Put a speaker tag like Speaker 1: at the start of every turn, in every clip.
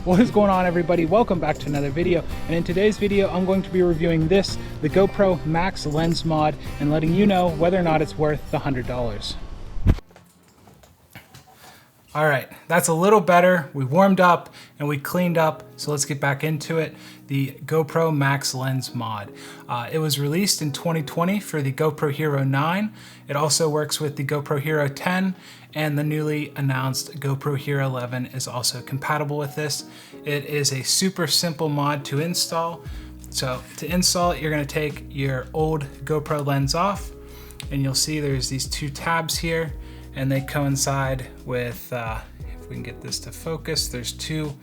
Speaker 1: What is going on, everybody? Welcome back to another video, and in today's video I'm going to be reviewing the GoPro Max Lens Mod, and letting you know whether or not it's worth the $100. All right, that's a little better. We warmed up and we cleaned up, so let's get back into it. The GoPro Max Lens Mod. It was released in 2020 for the GoPro Hero 9. It also works with the GoPro Hero 10, and the newly announced GoPro Hero 11 is also compatible with this. It is a super simple mod to install. So to install it, you're gonna take your old GoPro lens off, and you'll see there's these two tabs here, and they coincide with, if we can get this to focus, there's two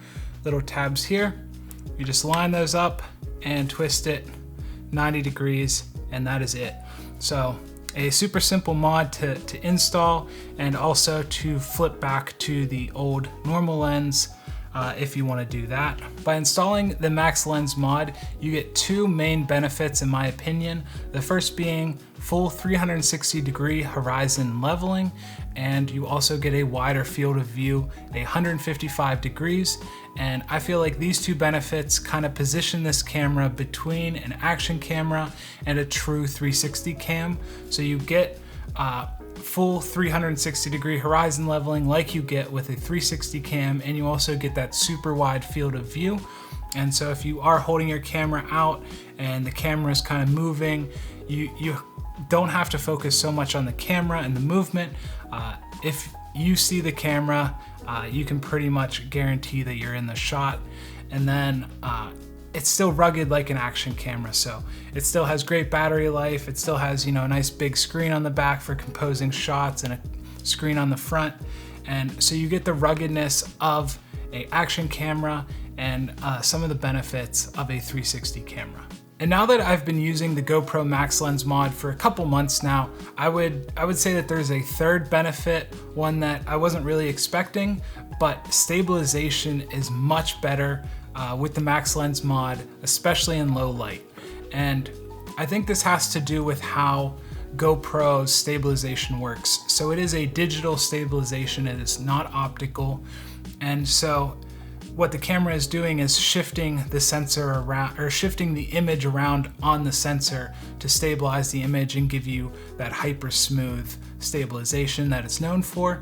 Speaker 1: little tabs here. You just line those up and twist it 90 degrees, and that is it. So a super simple mod to install, and also to flip back to the old normal lens if you want to do that. By installing the Max Lens mod, you get two main benefits in my opinion. The first being full 360-degree horizon leveling, and you also get a wider field of view, 155 degrees. And I feel like these two benefits kind of position this camera between an action camera and a true 360 cam. So you get full 360-degree horizon leveling like you get with a 360 cam, and you also get that super wide field of view. And so if you are holding your camera out and the camera is kind of moving, you don't have to focus so much on the camera and the movement. If you see the camera, you can pretty much guarantee that you're in the shot. And then it's still rugged like an action camera, so it still has great battery life. It still has, you know, a nice big screen on the back for composing shots, and a screen on the front. And so you get the ruggedness of an action camera and some of the benefits of a 360 camera. And now that I've been using the GoPro Max Lens mod for a couple months now, I would say that there's a third benefit, one that I wasn't really expecting, but stabilization is much better with the Max Lens mod, especially in low light. And I think this has to do with how GoPro's stabilization works. So it is a digital stabilization, it is not optical. And so what the camera is doing is shifting the sensor around, or shifting the image around on the sensor to stabilize the image and give you that hyper smooth stabilization that it's known for.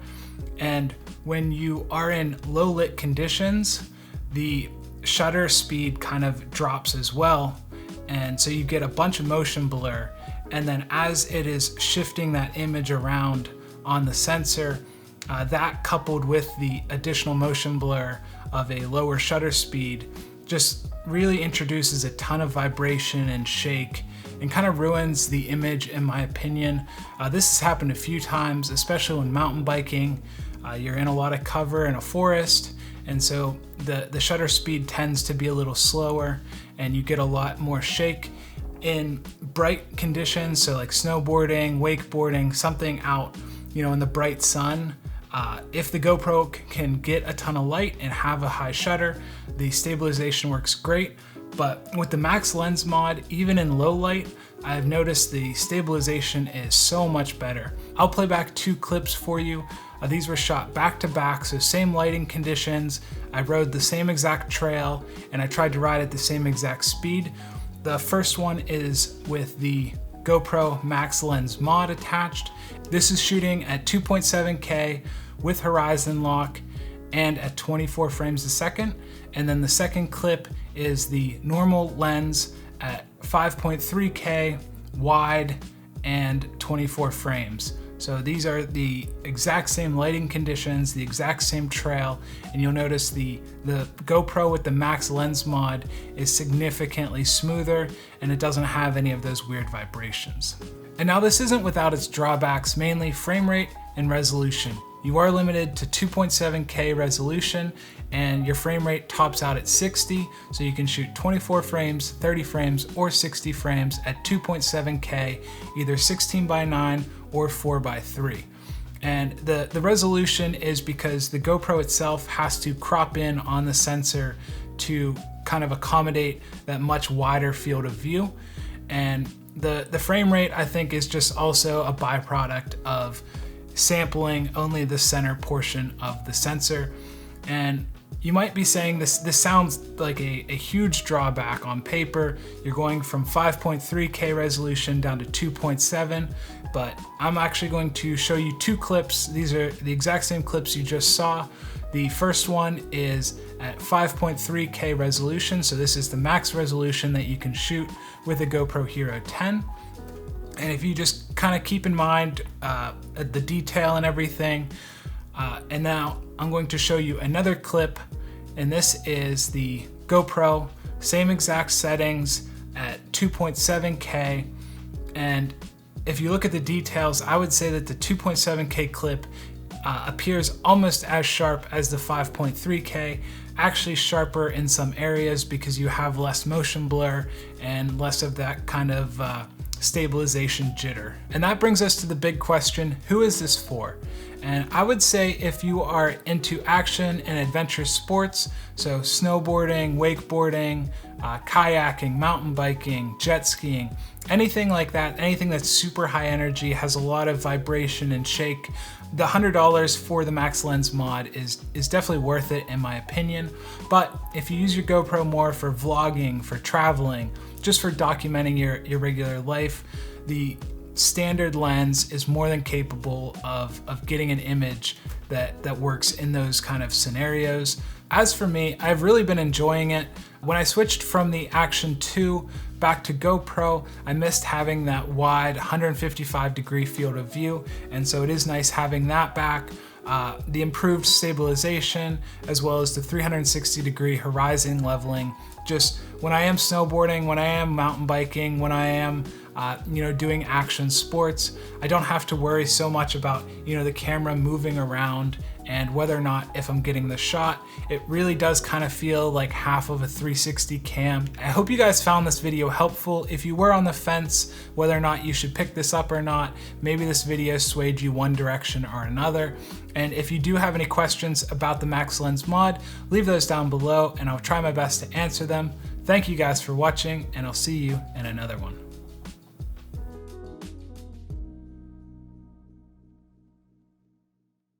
Speaker 1: And when you are in low lit conditions, the shutter speed kind of drops as well. And so you get a bunch of motion blur. And then as it is shifting that image around on the sensor, that coupled with the additional motion blur of a lower shutter speed just really introduces a ton of vibration and shake, and kind of ruins the image in my opinion. This has happened a few times, especially when mountain biking. You're in a lot of cover in a forest, and so the shutter speed tends to be a little slower, and you get a lot more shake. In bright conditions, so like snowboarding, wakeboarding, something out, you know, in the bright sun, if the GoPro can get a ton of light and have a high shutter, the stabilization works great. But with the Max Lens mod, even in low light, I've noticed the stabilization is so much better. I'll play back two clips for you. These were shot back to back, so same lighting conditions. I rode the same exact trail, and I tried to ride at the same exact speed. The first one is with the GoPro Max Lens mod attached. This is shooting at 2.7K with horizon lock and at 24 frames a second. And then the second clip is the normal lens at 5.3K wide and 24 frames. So these are the exact same lighting conditions, the exact same trail, and you'll notice the GoPro with the Max Lens mod is significantly smoother, and it doesn't have any of those weird vibrations. And now this isn't without its drawbacks, mainly frame rate and resolution. You are limited to 2.7K resolution, and your frame rate tops out at 60, so you can shoot 24 frames, 30 frames, or 60 frames at 2.7K, either 16:9 or 4:3. And the resolution is because the GoPro itself has to crop in on the sensor to kind of accommodate that much wider field of view. And the frame rate, I think, is just also a byproduct of sampling only the center portion of the sensor. And You might be saying this sounds like a huge drawback on paper. You're going from 5.3K resolution down to 2.7, but I'm actually going to show you two clips. These are the exact same clips you just saw. The first one is at 5.3K resolution, so this is the max resolution that you can shoot with a GoPro Hero 10. And if you just kind of keep in mind the detail and everything, and now I'm going to show you another clip, and this is the GoPro, same exact settings at 2.7K. And if you look at the details, I would say that the 2.7K clip appears almost as sharp as the 5.3K, actually sharper in some areas because you have less motion blur and less of that kind of stabilization jitter. And that brings us to the big question, who is this for? And I would say if you are into action and adventure sports, so snowboarding, wakeboarding, kayaking, mountain biking, jet skiing, anything like that, anything that's super high energy, has a lot of vibration and shake, the $100 for the Max Lens mod is definitely worth it in my opinion. But if you use your GoPro more for vlogging, for traveling, just for documenting your regular life, the standard lens is more than capable of getting an image that works in those kind of scenarios. As for me, I've really been enjoying it. When I switched from the Action 2 back to GoPro, I missed having that wide 155-degree field of view, and so it is nice having that back. The improved stabilization, as well as the 360-degree horizon leveling. Just when I am snowboarding, when I am mountain biking, when I am doing action sports, I don't have to worry so much about the camera moving around and whether or not if I'm getting the shot. It really does kind of feel like half of a 360 cam. I hope you guys found this video helpful. If you were on the fence whether or not you should pick this up or not, maybe this video swayed you one direction or another. And if you do have any questions about the Max Lens mod, leave those down below and I'll try my best to answer them. Thank you guys for watching, and I'll see you in another one.